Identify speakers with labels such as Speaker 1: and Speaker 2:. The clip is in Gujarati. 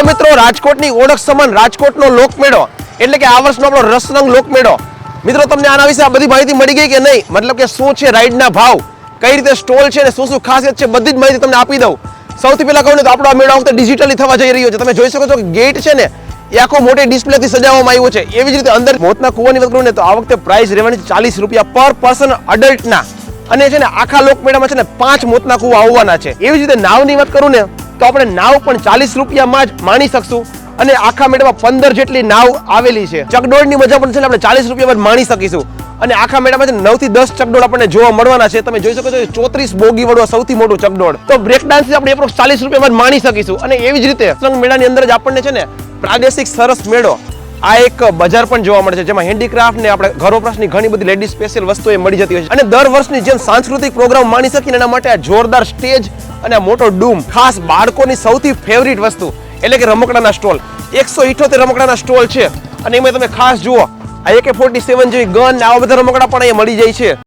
Speaker 1: હેલો મિત્રો, રાજકોટની ઓળખ સમાન રાજકોટનો લોકમેળો એટલે કે આ વર્ષનો આપણો રસરંગ લોકમેળો. મિત્રો તમને આના વિશે આ બધી માહિતી મળી ગઈ કે નહીં? મતલબ કે શું છે રાઈડના ભાવ, કઈ રીતે સ્ટોલ છે ને શું શું ખાસિયત છે, બધી જ માહિતી તમને આપી દઉં. સૌથી પહેલા કહું ને તો આપણો આ મેળો વખતે ડિજિટલી થવા જઈ રહ્યો છે. તમે જોઈ શકો છો કે ગેટ છે ને એ આખો મોટી ડિસ્પ્લેથી સજાવવામાં આવ્યો છે. એવી જ રીતે અંદર મોતના કૂવાની વાત કરું ને તો આ વખતે પ્રાઇસ રહેવાની છે 40 રૂપિયા પર પર્સન અડલ્ટના. અને છે ને આખા લોકમેળામાં છે ને 5 મોતના કૂવા આવવાના છે. એવી જ રીતે નાવની વાત કરું ને તો આપણે નાવ પણ 40 રૂપિયામાં જ માણી શકશું. અને આખા મેળામાં 15 જેટલી નાવ આવેલી છે. ચકડોળની મજા પણ છે ને આપણે 40 રૂપિયામાં જ માણી શકીશું. અને આખા મેળામાં છે 9 થી 10 ચકડોળ આપણને જોવા મળવાના છે. તમે જોઈ શકો છો 34 બોગી વાળું સૌથી મોટું ચકડોળ. તો બ્રેક ડાન્સ આપણે એપ્રોક્સ 40 રૂપિયામાં જ માણી શકીશું. અને એવી જ રીતે રંગ મેળાની અંદર જ આપણને છે ને પ્રાદેશિક સરસ મેળો આ એક બજાર પણ જોવા મળે છે, જેમાં હેન્ડીક્રાફ્ટ ને આપણે ઘર વપરાશની ઘણી બધી લેડીઝ સ્પેશિયલ વસ્તુઓ મળી જતી હોય છે. અને દર વર્ષની જેમ સાંસ્કૃતિક પ્રોગ્રામ માણી શકીને એના માટે આ જોરદાર સ્ટેજ અને આ મોટો ડૂમ, ખાસ બાળકોની સૌથી ફેવરિટ વસ્તુ એટલે કે રમકડાના સ્ટોલ. 178 રમકડાના સ્ટોલ છે. અને એમાં તમે ખાસ જુઓ આ AK-47 જેવી ગન ને આવા બધા રમકડા પણ અહીંયા મળી જાય છે.